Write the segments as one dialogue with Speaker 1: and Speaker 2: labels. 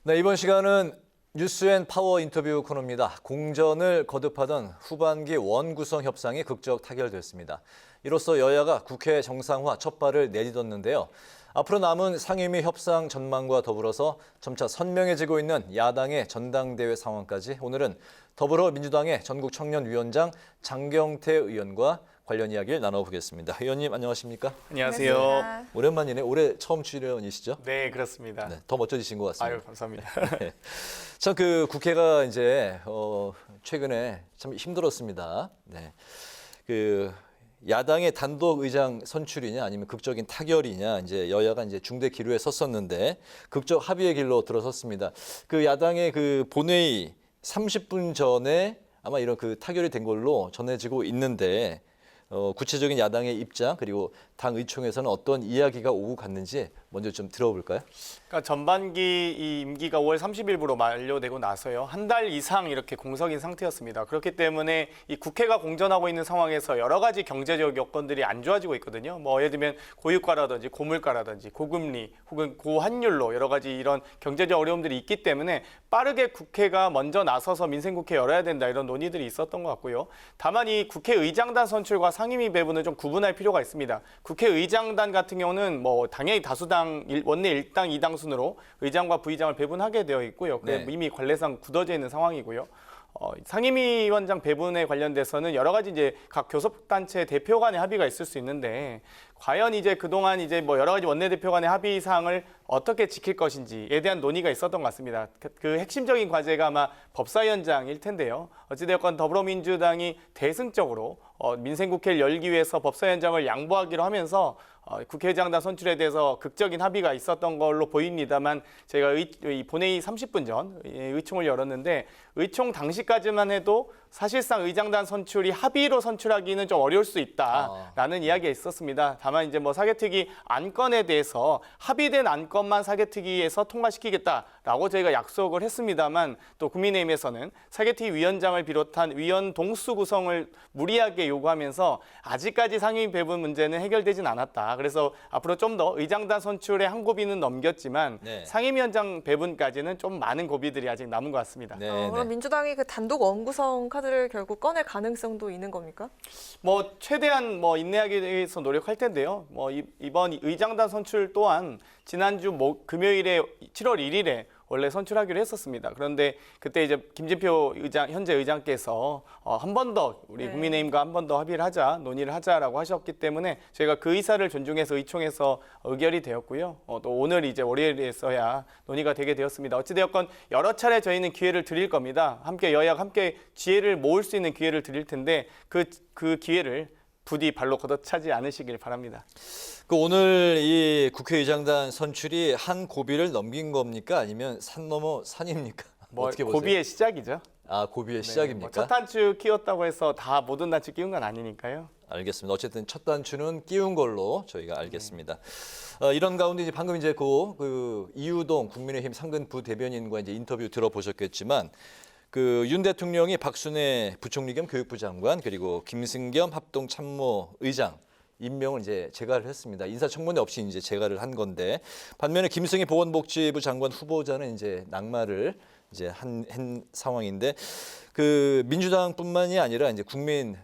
Speaker 1: 네, 이번 시간은 뉴스앤파워 인터뷰 코너입니다. 공전을 거듭하던 후반기 원구성 협상이 극적 타결됐습니다. 이로써 여야가 국회 정상화 첫 발을 내딛었는데요. 앞으로 남은 상임위 협상 전망과 더불어서 점차 선명해지고 있는 야당의 전당대회 상황까지 오늘은 더불어민주당의 전국청년위원장 장경태 의원과 관련 이야기를 나눠보겠습니다. 의원님 안녕하십니까?
Speaker 2: 안녕하세요.
Speaker 3: 안녕하십니까.
Speaker 1: 오랜만이네. 올해 처음 출연이시죠?
Speaker 2: 네, 그렇습니다.
Speaker 1: 네, 더 멋져지신 것 같습니다.
Speaker 2: 아유, 감사합니다.
Speaker 1: 네. 참 그 국회가 이제 최근에 참 힘들었습니다. 네. 그 야당의 단독 의장 선출이냐 아니면 극적인 타결이냐 이제 여야가 이제 중대 기로에 섰었는데 극적 합의의 길로 들어섰습니다. 그 야당의 그 본회의 30분 전에 아마 이런 그 타결이 된 걸로 전해지고 있는데 구체적인 야당의 입장 그리고 당 의총에서는 어떤 이야기가 오고 갔는지 먼저 좀 들어볼까요?
Speaker 2: 그러니까 전반기 이 임기가 5월 30일부로 만료되고 나서요. 한 달 이상 이렇게 공석인 상태였습니다. 그렇기 때문에 이 국회가 공전하고 있는 상황에서 여러 가지 경제적 여건들이 안 좋아지고 있거든요. 뭐 예를 들면 고유가라든지 고물가라든지 고금리 혹은 고환율로 여러 가지 이런 경제적 어려움들이 있기 때문에 빠르게 국회가 먼저 나서서 민생국회 열어야 된다 이런 논의들이 있었던 것 같고요. 다만 이 국회의장단 선출과 상임위 배분을 좀 구분할 필요가 있습니다. 국회의장단 같은 경우는 뭐 당연히 다수당 원내 1당 2당 순으로 의장과 부의장을 배분하게 되어 있고요.
Speaker 1: 네.
Speaker 2: 이미 관례상 굳어져 있는 상황이고요. 상임위원장 배분에 관련돼서는 여러 가지 이제 각 교섭단체 대표 간의 합의가 있을 수 있는데 과연 이제 그동안 이제 뭐 여러 가지 원내대표 간의 합의 사항을 어떻게 지킬 것인지에 대한 논의가 있었던 것 같습니다. 그 핵심적인 과제가 아마 법사위원장일 텐데요. 어찌되었건 더불어민주당이 대승적으로 민생국회를 열기 위해서 법사위원장을 양보하기로 하면서 국회의장단 선출에 대해서 극적인 합의가 있었던 걸로 보입니다만 저희가 이 본회의 30분 전 의총을 열었는데 의총 당시까지만 해도 사실상 의장단 선출이 합의로 선출하기는 좀 어려울 수 있다라는 이야기가 있었습니다. 다만 이제 뭐 사개특위 안건에 대해서 합의된 안건만 사개특위에서 통과시키겠다라고 저희가 약속을 했습니다만 또 국민의힘에서는 사개특위 위원장을 비롯한 위원 동수 구성을 무리하게 요구하면서 아직까지 상임위 배분 문제는 해결되진 않았다. 그래서 앞으로 좀 더 의장단 선출에 한 고비는 넘겼지만
Speaker 1: 네.
Speaker 2: 상임위원장 배분까지는 좀 많은 고비들이 아직 남은 것 같습니다.
Speaker 1: 네,
Speaker 3: 그럼 민주당이 그 단독 원구성 카드를 결국 꺼낼 가능성도 있는 겁니까?
Speaker 2: 뭐 최대한 뭐 인내하기 위해서 노력할 텐데요. 뭐 이번 의장단 선출 또한 지난주 금요일에 7월 1일에 원래 선출하기로 했었습니다. 그런데 그때 이제 김진표 의장 현재 의장께서 한 번 더 우리
Speaker 3: 네.
Speaker 2: 국민의힘과 한 번 더 합의를 하자, 논의를 하자라고 하셨기 때문에 저희가 그 의사를 존중해서 의총에서 의결이 되었고요. 또 오늘 이제 월요일에서야 논의가 되게 되었습니다. 어찌되었건 여러 차례 저희는 기회를 드릴 겁니다. 함께 여야가 함께 지혜를 모을 수 있는 기회를 드릴 텐데 그 기회를 부디 발로 걷어차지 않으시길 바랍니다.
Speaker 1: 그 오늘 이 국회의장단 선출이 한 고비를 넘긴 겁니까? 아니면 산 넘어 산입니까?
Speaker 2: 뭐
Speaker 1: 어떻게 보세요?
Speaker 2: 고비의 시작이죠.
Speaker 1: 아, 고비의
Speaker 2: 네,
Speaker 1: 시작입니까?
Speaker 2: 뭐 첫 단추 끼웠다고 해서 다 모든 단추 끼운 건 아니니까요.
Speaker 1: 알겠습니다. 어쨌든 첫 단추는 끼운 걸로 저희가 알겠습니다. 이런 가운데 이제 방금 이제 그 이유동 국민의힘 상근 부대변인과 이제 인터뷰 들어보셨겠지만 그 윤 대통령이 박순애 부총리 겸 교육부 장관 그리고 김승겸 합동참모의장 임명을 이제 재가를 했습니다. 인사청문회 없이 이제 재가를 한 건데 반면에 김승희 보건복지부 장관 후보자는 이제 낙마를 이제 한 상황인데 그 민주당뿐만이 아니라 이제 국민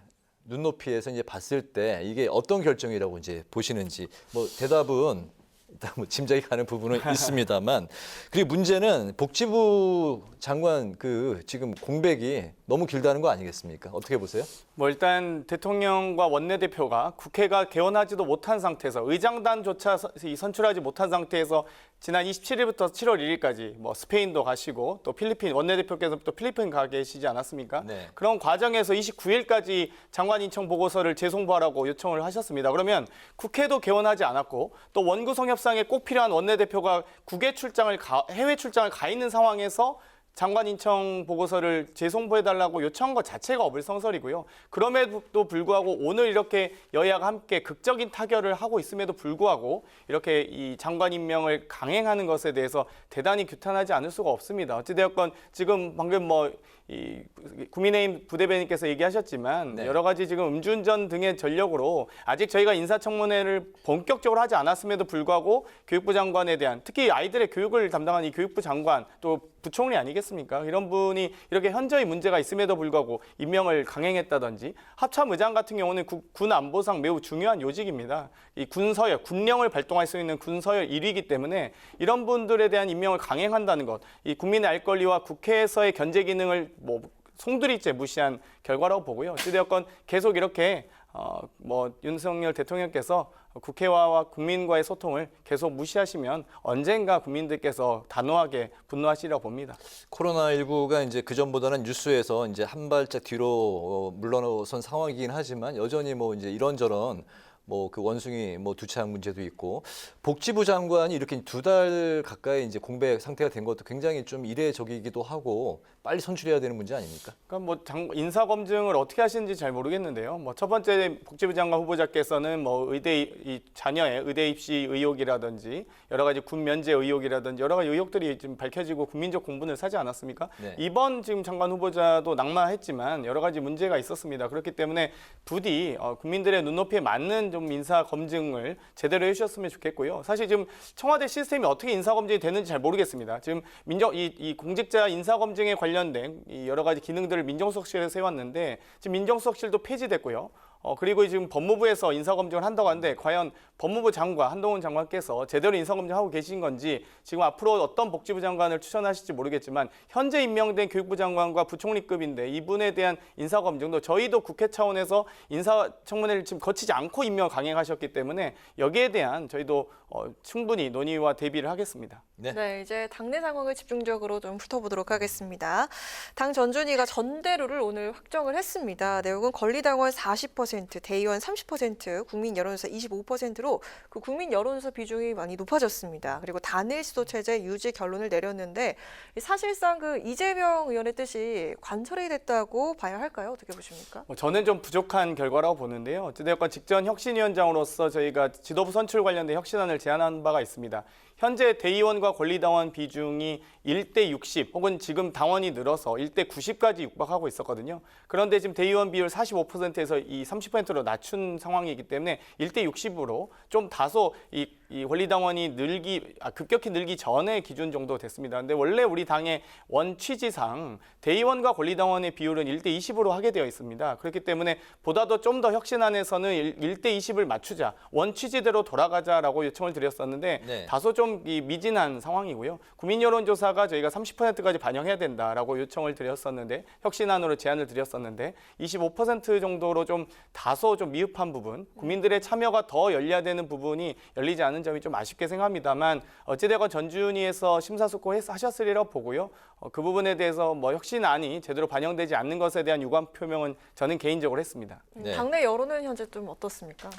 Speaker 1: 눈높이에서 이제 봤을 때 이게 어떤 결정이라고 이제 보시는지 뭐 대답은 일단 뭐 짐작이 가는 부분은 있습니다만 그리고 문제는 복지부 장관 그 지금 공백이 너무 길다는 거 아니겠습니까? 어떻게 보세요?
Speaker 2: 뭐 일단 대통령과 원내대표가 국회가 개원하지도 못한 상태에서 의장단조차 선출하지 못한 상태에서 지난 27일부터 7월 1일까지 뭐 스페인도 가시고 또 필리핀 원내대표께서 또 필리핀 가 계시지 않았습니까?
Speaker 1: 네.
Speaker 2: 그런 과정에서 29일까지 장관 인청 보고서를 재송부하라고 요청을 하셨습니다. 그러면 국회도 개원하지 않았고 또 원구성 협상에 꼭 필요한 원내대표가 국외 출장을 해외 출장을 가 있는 상황에서 장관 인청 보고서를 재송부해달라고 요청한 것 자체가 어불성설이고요. 그럼에도 불구하고 오늘 이렇게 여야가 함께 극적인 타결을 하고 있음에도 불구하고 이렇게 이 장관 임명을 강행하는 것에 대해서 대단히 규탄하지 않을 수가 없습니다. 어찌되었건 지금 방금 이 국민의힘 부대변인께서 얘기하셨지만
Speaker 1: 네.
Speaker 2: 여러 가지 지금 음주운전 등의 전력으로 아직 저희가 인사청문회를 본격적으로 하지 않았음에도 불구하고 교육부 장관에 대한 특히 아이들의 교육을 담당한 이 교육부 장관 또 부총리 아니겠습니까? 이런 분이 이렇게 현저히 문제가 있음에도 불구하고 임명을 강행했다든지 합참의장 같은 경우는 군 안보상 매우 중요한 요직입니다. 이 군서열, 군령을 발동할 수 있는 군서열 1위이기 때문에 이런 분들에 대한 임명을 강행한다는 것, 이 국민의 알 권리와 국회에서의 견제 기능을 송두리째 무시한 결과라고 보고요. 어찌되었건 계속 이렇게 윤석열 대통령께서 국회와 국민과의 소통을 계속 무시하시면 언젠가 국민들께서 단호하게 분노하시리라고 봅니다.
Speaker 1: 코로나19가 이제 그 전보다는 뉴스에서 이제 한 발짝 뒤로 물러선 상황이긴 하지만 여전히 이제 이런저런 그 원숭이 두차양 문제도 있고 복지부 장관이 이렇게 2달 가까이 이제 공백 상태가 된 것도 굉장히 좀 이례적이기도 하고 빨리 선출해야 되는 문제 아닙니까?
Speaker 2: 그러니까 인사 검증을 어떻게 하시는지 잘 모르겠는데요. 첫 번째 복지부 장관 후보자께서는 이 자녀의 의대 입시 의혹이라든지 여러 가지 군 면제 의혹이라든지 여러 가지 의혹들이 지금 밝혀지고 국민적 공분을 사지 않았습니까?
Speaker 1: 네.
Speaker 2: 이번 지금 장관 후보자도 낙마했지만 여러 가지 문제가 있었습니다. 그렇기 때문에 부디 국민들의 눈높이에 맞는 좀 인사 검증을 제대로 해주셨으면 좋겠고요. 사실 지금 청와대 시스템이 어떻게 인사 검증이 되는지 잘 모르겠습니다. 지금 이 공직자 인사 검증에 관련된 이 여러 가지 기능들을 민정수석실에 세웠는데 지금 민정수석실도 폐지됐고요. 그리고 지금 법무부에서 인사검증을 한다고 하는데 과연 법무부 장관, 한동훈 장관께서 제대로 인사검증하고 계신 건지 지금 앞으로 어떤 복지부 장관을 추천하실지 모르겠지만 현재 임명된 교육부 장관과 부총리급인데 이분에 대한 인사검증도 저희도 국회 차원에서 인사청문회를 지금 거치지 않고 임명을 강행하셨기 때문에 여기에 대한 저희도 충분히 논의와 대비를 하겠습니다.
Speaker 3: 네, 이제 당내 상황을 집중적으로 좀 훑어보도록 하겠습니다. 당 전준위가 전대로를 오늘 확정을 했습니다. 내용은 권리당원 40%, 대의원 30%, 국민 여론조사 25%로 그 국민 여론조사 비중이 많이 높아졌습니다. 그리고 단일 시도 체제 유지 결론을 내렸는데 사실상 그 이재명 의원의 뜻이 관철이 됐다고 봐야 할까요? 어떻게 보십니까?
Speaker 2: 저는 좀 부족한 결과라고 보는데요. 어찌되었건 직전 혁신위원장으로서 저희가 지도부 선출 관련된 혁신안을 제안한 바가 있습니다. 현재 대의원과 권리당원 비중이 1대 60 혹은 지금 당원이 늘어서 1대 90까지 육박하고 있었거든요. 그런데 지금 대의원 비율 45%에서 이 30%로 낮춘 상황이기 때문에 1대 60으로 좀 다소 이 권리당원이 급격히 늘기 전의 기준 정도 됐습니다. 근데 원래 우리 당의 원 취지상 대의원과 권리당원의 비율은 1대 20으로 하게 되어 있습니다. 그렇기 때문에 보다도 좀 더 혁신안에서는 1대 20을 맞추자, 원 취지대로 돌아가자라고 요청을 드렸었는데
Speaker 1: 네.
Speaker 2: 다소 좀 미진한 상황이고요. 국민 여론조사가 저희가 30%까지 반영해야 된다라고 요청을 드렸었는데 혁신안으로 제안을 드렸었는데 25% 정도로 좀 다소 좀 미흡한 부분, 국민들의 참여가 더 열려야 되는 부분이 열리지 않은 점이 좀 아쉽게 생각합니다만 어찌되건 전준위에서 심사숙고하셨으리라고 보고요. 그 부분에 대해서 혁신안이 제대로 반영되지 않는 것에 대한 유감 표명은 저는 개인적으로 했습니다.
Speaker 1: 네.
Speaker 3: 당내 여론은 현재 좀 어떻습니까?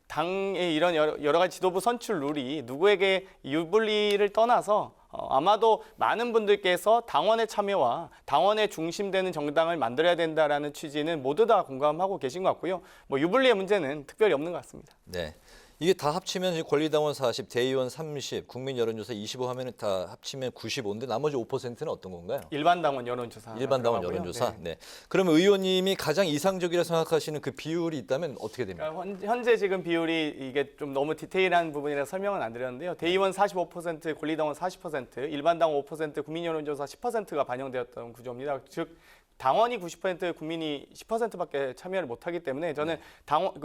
Speaker 2: 당의 이런 여러 가지 지도부 선출 룰이 누구에게 유불리를 떠나서 아마도 많은 분들께서 당원의 참여와 당원의 중심되는 정당을 만들어야 된다라는 취지는 모두 다 공감하고 계신 것 같고요. 유불리의 문제는 특별히 없는 것 같습니다.
Speaker 1: 네. 이게 다 합치면 이제 권리당원 40, 대의원 30, 국민 여론조사 25 하면 다 합치면 95인데 나머지 5%는 어떤 건가요?
Speaker 2: 일반 당원 여론조사.
Speaker 1: 일반 당원 여론조사. 네. 그럼 의원님이 가장 이상적이라 생각하시는 그 비율이 있다면 어떻게 됩니까?
Speaker 2: 그러니까 현재 지금 비율이 이게 좀 너무 디테일한 부분이라 설명은 안 드렸는데요. 대의원 45%, 권리당원 40%, 일반 당원 5%, 국민 여론조사 10%가 반영되었던 구조입니다. 즉 당원이 90%, 국민이 10%밖에 참여를 못하기 때문에 저는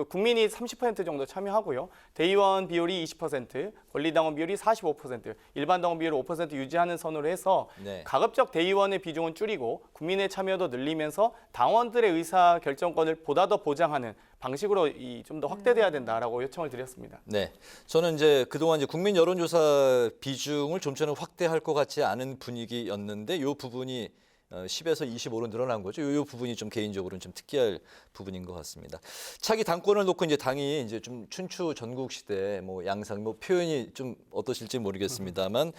Speaker 2: 국민이 30% 정도 참여하고요. 대의원 비율이 20%, 권리당원 비율이 45%, 일반 당원 비율을 5% 유지하는 선으로 해서
Speaker 1: 네.
Speaker 2: 가급적 대의원의 비중은 줄이고 국민의 참여도 늘리면서 당원들의 의사 결정권을 보다 더 보장하는 방식으로 좀 더 확대돼야 된다라고 요청을 드렸습니다.
Speaker 1: 네, 저는 이제 그동안 이제 국민 여론조사 비중을 좀처럼 확대할 것 같지 않은 분위기였는데 이 부분이 10에서 25로 늘어난 거죠. 이 부분이 좀 개인적으로는 좀 특이할 부분인 것 같습니다. 차기 당권을 놓고 이제 당이 이제 좀 춘추 전국 시대 뭐 양상 뭐 표현이 좀 어떠실지 모르겠습니다만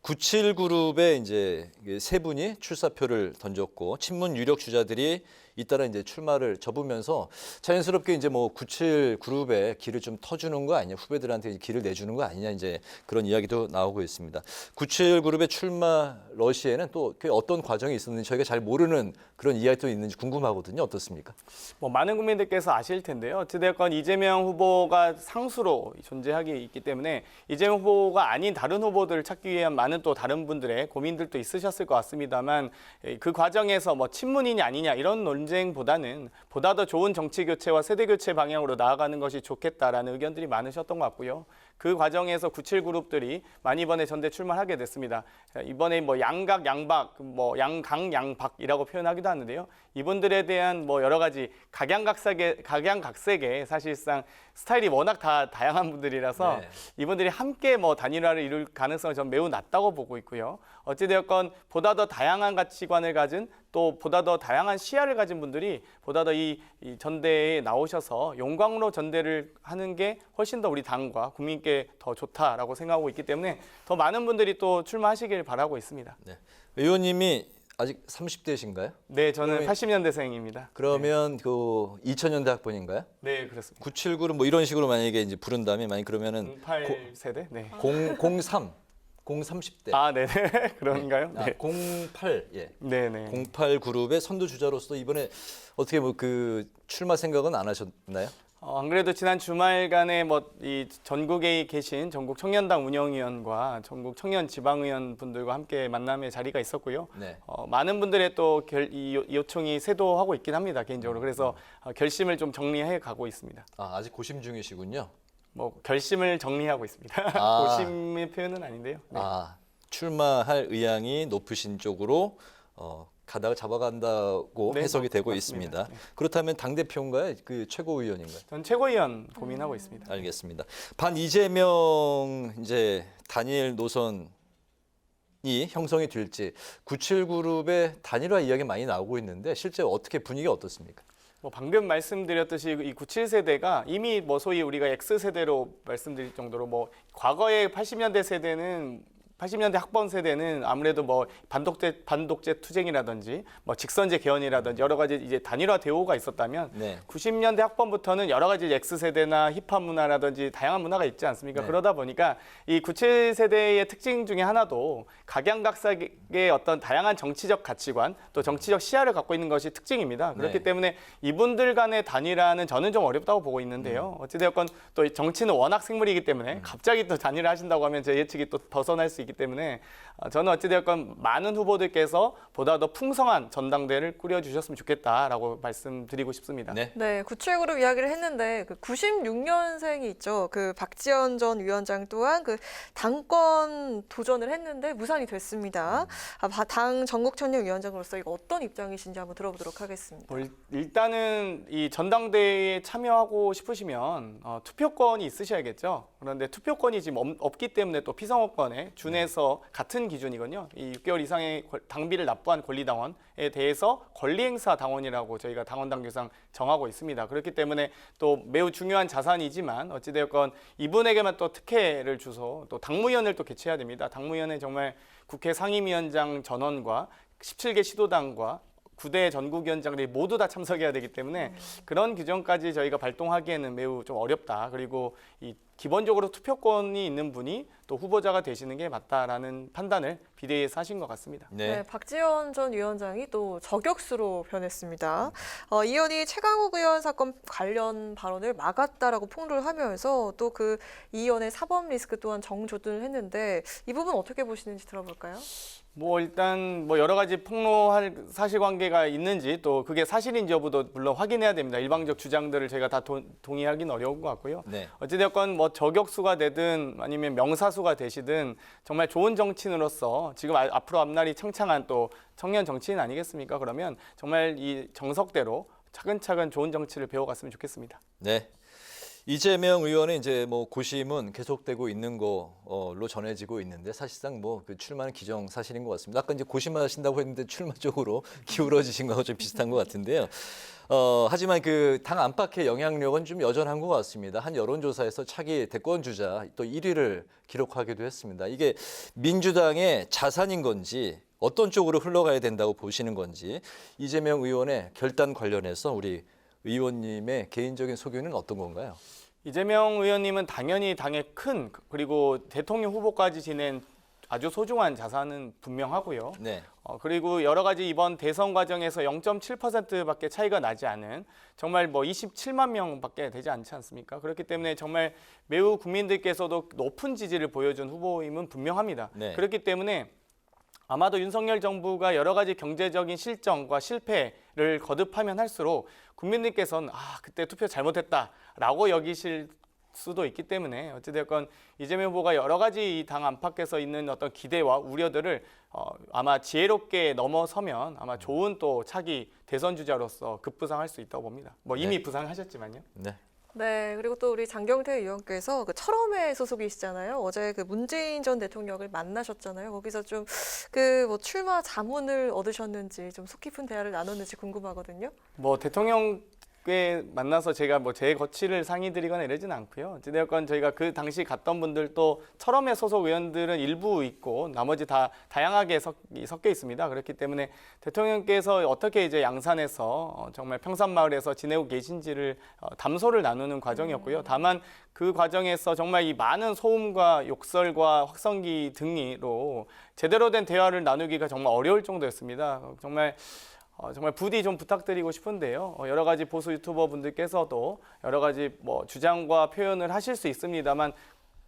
Speaker 1: 97 그룹에 이제 세 분이 출사표를 던졌고 친문 유력 주자들이 잇따라 이제 출마를 접으면서 자연스럽게 이제 뭐 97 그룹에 길을 좀 터주는 거 아니냐, 후배들한테 길을 내주는 거 아니냐 이제 그런 이야기도 나오고 있습니다. 97 그룹의 출마 러시에는 또 어떤 과정이 있었는지 저희가 잘 모르는 그런 이야기도 있는지 궁금하거든요. 어떻습니까?
Speaker 2: 뭐 많은 국민들께서 아실 텐데요. 어찌됐건 이재명 후보가 상수로 존재하기 있기 때문에 이재명 후보가 아닌 다른 후보들을 찾기 위한 많은 또 다른 분들의 고민들도 있으셨을 것 같습니다만 그 과정에서 뭐 친문이냐 아니냐 이런 논쟁보다는 보다 더 좋은 정치 교체와 세대 교체 방향으로 나아가는 것이 좋겠다라는 의견들이 많으셨던 것 같고요. 그 과정에서 97 그룹들이 많이 이번에 전대 출마를 하게 됐습니다. 이번에 뭐 양각, 양박, 뭐 양강, 양박이라고 표현하기도 하는데요. 이분들에 대한 뭐 여러 가지 각양각색의 사실상 스타일이 워낙 다 다양한 분들이라서
Speaker 1: 네.
Speaker 2: 이분들이 함께 뭐 단일화를 이룰 가능성은 전 매우 낮다고 보고 있고요. 어찌되었건 보다 더 다양한 가치관을 가진 또 보다 더 다양한 시야를 가진 분들이 보다 더 이 전대에 나오셔서 영광으로 전대를 하는 게 훨씬 더 우리 당과 국민께 더 좋다라고 생각하고 있기 때문에 더 많은 분들이 또 출마하시길 바라고 있습니다.
Speaker 1: 네. 의원님이 아직 30대신가요?
Speaker 2: 네, 저는
Speaker 1: 그러면-
Speaker 2: 80년대생입니다.
Speaker 1: 그러면 그 2000년대 학번인가요?
Speaker 2: 네, 그렇습니다.
Speaker 1: 97 그룹 뭐 이런 식으로 만약에 이제 부른다면 만약 그러면은
Speaker 2: 08세대? 네.
Speaker 1: 03, 030대.
Speaker 2: 아, 네, 네. 그런가요?
Speaker 1: 아,
Speaker 2: 네.
Speaker 1: 08, 예.
Speaker 2: 네, 네.
Speaker 1: 08 그룹의 선두 주자로서 이번에 어떻게 뭐 그 출마 생각은 안 하셨나요?
Speaker 2: 안 그래도 지난 주말간에 뭐 이 전국에 계신 전국 청년당 운영위원과 전국 청년 지방의원 분들과 함께 만남의 자리가 있었고요.
Speaker 1: 네.
Speaker 2: 많은 분들의 또 이 요청이 쇄도하고 있긴 합니다, 개인적으로. 그래서 결심을 좀 정리해 가고 있습니다.
Speaker 1: 아, 아직 고심 중이시군요.
Speaker 2: 뭐 결심을 정리하고 있습니다.
Speaker 1: 아.
Speaker 2: 고심의 표현은 아닌데요. 네.
Speaker 1: 아, 출마할 의향이 높으신 쪽으로 가닥을 잡아간다고
Speaker 2: 네,
Speaker 1: 해석이 되고
Speaker 2: 맞습니다.
Speaker 1: 있습니다.
Speaker 2: 네.
Speaker 1: 그렇다면 당 대표인가요? 그 최고위원인가요?
Speaker 2: 전 최고위원 고민하고 있습니다.
Speaker 1: 알겠습니다. 반 이재명 이제 단일 노선이 형성이 될지 97 그룹의 단일화 이야기 많이 나오고 있는데 실제 어떻게 분위기가 어떻습니까?
Speaker 2: 뭐 방금 말씀드렸듯이 이 97세대가 이미 뭐 소위 우리가 X세대로 말씀드릴 정도로 뭐 과거의 80년대 세대는 80년대 학번 세대는 아무래도 뭐 반독재 투쟁이라든지 뭐 직선제 개헌이라든지 여러 가지 이제 단일화 대오가 있었다면
Speaker 1: 네.
Speaker 2: 90년대 학번부터는 여러 가지 X세대나 힙합 문화라든지 다양한 문화가 있지 않습니까?
Speaker 1: 네.
Speaker 2: 그러다 보니까 이 97세대의 특징 중에 하나도 각양각색의 어떤 다양한 정치적 가치관 또 정치적 시야를 갖고 있는 것이 특징입니다. 그렇기
Speaker 1: 네.
Speaker 2: 때문에 이분들 간의 단일화는 저는 좀 어렵다고 보고 있는데요. 어찌되었건 또 정치는 워낙 생물이기 때문에 갑자기 또 단일화 하신다고 하면 제 예측이 또 벗어날 수 있기 때문에 저는 어찌되었건 많은 후보들께서 보다 더 풍성한 전당대회를 꾸려주셨으면 좋겠다라고 말씀드리고 싶습니다.
Speaker 1: 네.
Speaker 3: 네, 97 그룹 이야기를 했는데 그 96년생이 있죠. 그 박지원 전 위원장 또한 그 당권 도전을 했는데 무산이 됐습니다. 당 전국 청년 위원장으로서 이거 어떤 입장이신지 한번 들어보도록 하겠습니다.
Speaker 2: 일단은 이 전당대회에 참여하고 싶으시면 투표권이 있으셔야겠죠. 그런데 투표권이 지금 없기 때문에 또 피선거권에 준해서 같은 기준이거든요. 이 6개월 이상의 당비를 납부한 권리당원에 대해서 권리행사 당원이라고 저희가 당원당규상 정하고 있습니다. 그렇기 때문에 또 매우 중요한 자산이지만 어찌되었건 이분에게만 또 특혜를 주서 또 당무위원회를 또 개최해야 됩니다. 당무위원회 정말 국회 상임위원장 전원과 17개 시도당과 9대 전국위원장들이 모두 다 참석해야 되기 때문에 그런 규정까지 저희가 발동하기에는 매우 좀 어렵다. 그리고 이 기본적으로 투표권이 있는 분이 또 후보자가 되시는 게 맞다라는 판단을 비대위에서 하신 것 같습니다.
Speaker 1: 네.
Speaker 3: 네, 박지원 전 위원장이 또 저격수로 변했습니다. 이 의원이 최강욱 의원 사건 관련 발언을 막았다라고 폭로를 하면서 또 그 이 의원의 사법 리스크 또한 정조준을 했는데 이 부분 어떻게 보시는지 들어볼까요?
Speaker 2: 뭐 일단 뭐 여러 가지 폭로할 사실관계가 있는지 또 그게 사실인지 여부도 물론 확인해야 됩니다. 일방적 주장들을 제가 다 동의하기는 어려운 것 같고요.
Speaker 1: 네.
Speaker 2: 어찌됐건 뭐 저격수가 되든 아니면 명사수가 되시든 정말 좋은 정치인으로서 지금 앞으로 앞날이 창창한 또 청년 정치인 아니겠습니까? 그러면 정말 이 정석대로 차근차근 좋은 정치를 배워갔으면 좋겠습니다.
Speaker 1: 네. 이재명 의원의 이제 뭐 고심은 계속되고 있는 거로 전해지고 있는데 사실상 뭐 그 출마는 기정사실인 것 같습니다. 아까 이제 고심하신다고 했는데 출마 쪽으로 기울어지신 거하고 좀 비슷한 것 같은데요. 하지만 그 당 안팎의 영향력은 좀 여전한 것 같습니다. 한 여론조사에서 차기 대권 주자 또 1위를 기록하기도 했습니다. 이게 민주당의 자산인 건지 어떤 쪽으로 흘러가야 된다고 보시는 건지 이재명 의원의 결단 관련해서 우리 의원님의 개인적인 소견은 어떤 건가요?
Speaker 2: 이재명 의원님은 당연히 당의 큰 그리고 대통령 후보까지 지낸 아주 소중한 자산은 분명하고요.
Speaker 1: 네.
Speaker 2: 그리고 여러 가지 이번 대선 과정에서 0.7%밖에 차이가 나지 않은 정말 뭐 27만 명밖에 되지 않지 않습니까? 그렇기 때문에 정말 매우 국민들께서도 높은 지지를 보여준 후보임은 분명합니다.
Speaker 1: 네.
Speaker 2: 그렇기 때문에 아마도 윤석열 정부가 여러 가지 경제적인 실정과 실패를 거듭하면 할수록 국민들께서는 그때 투표 잘못했다라고 여기실 수도 있기 때문에 어찌됐건 이재명 후보가 여러 가지 이 당 안팎에서 있는 어떤 기대와 우려들을 아마 지혜롭게 넘어서면 아마 좋은 또 차기 대선 주자로서 급부상할 수 있다고 봅니다. 뭐 이미
Speaker 1: 네.
Speaker 2: 부상하셨지만요.
Speaker 1: 네.
Speaker 3: 네, 그리고 또 우리 장경태 의원께서 그 철험회 소속이시잖아요. 어제 그 문재인 전 대통령을 만나셨잖아요. 거기서 좀 그 뭐 출마 자문을 얻으셨는지 좀 속 깊은 대화를 나눴는지 궁금하거든요.
Speaker 2: 뭐 대통령께 만나서 제가 뭐 제 거취를 상의드리거나 이러진 않고요. 어찌되었건 저희가 그 당시 갔던 분들도 철험회 소속 의원들은 일부 있고 나머지 다 다양하게 섞여 있습니다. 그렇기 때문에 대통령께서 어떻게 이제 양산에서 정말 평산마을에서 지내고 계신지를 담소를 나누는 과정이었고요. 다만 그 과정에서 정말 이 많은 소음과 욕설과 확성기 등으로 제대로 된 대화를 나누기가 정말 어려울 정도였습니다. 정말 부디 좀 부탁드리고 싶은데요. 여러 가지 보수 유튜버 분들께서도 여러 가지 뭐 주장과 표현을 하실 수 있습니다만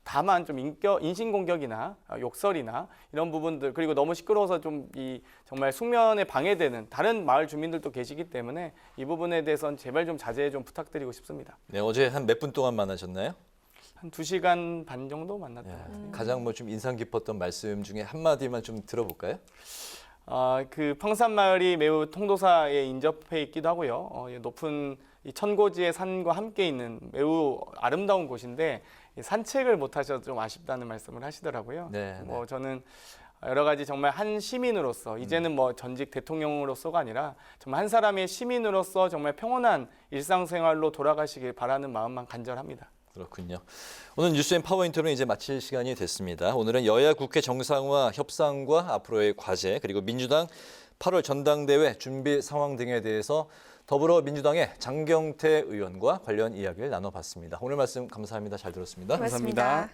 Speaker 2: 다만 좀 인신공격이나 욕설이나 이런 부분들 그리고 너무 시끄러워서 좀 정말 숙면에 방해되는 다른 마을 주민들도 계시기 때문에 이 부분에 대해서는 제발 좀 자제 좀 부탁드리고 싶습니다.
Speaker 1: 네, 어제 한 몇 분 동안 만나셨나요?
Speaker 2: 한 2시간 반 정도 만났던 것
Speaker 1: 예,
Speaker 2: 같습니다.
Speaker 1: 가장 뭐 좀 인상 깊었던 말씀 중에 한 마디만 좀 들어볼까요?
Speaker 2: 그 평산마을이 매우 통도사에 인접해 있기도 하고요. 높은 이 천고지의 산과 함께 있는 매우 아름다운 곳인데 산책을 못 하셔서 좀 아쉽다는 말씀을 하시더라고요.
Speaker 1: 네,
Speaker 2: 뭐 저는 여러 가지 정말 한 시민으로서 이제는 뭐 전직 대통령으로서가 아니라 정말 한 사람의 시민으로서 정말 평온한 일상생활로 돌아가시길 바라는 마음만 간절합니다.
Speaker 1: 그렇군요. 오늘 뉴스앤 파워인터는 이제 마칠 시간이 됐습니다. 오늘은 여야 국회 정상화 협상과 앞으로의 과제 그리고 민주당 8월 전당대회 준비 상황 등에 대해서 더불어민주당의 장경태 의원과 관련 이야기를 나눠봤습니다. 오늘 말씀 감사합니다. 잘 들었습니다.
Speaker 3: 고맙습니다.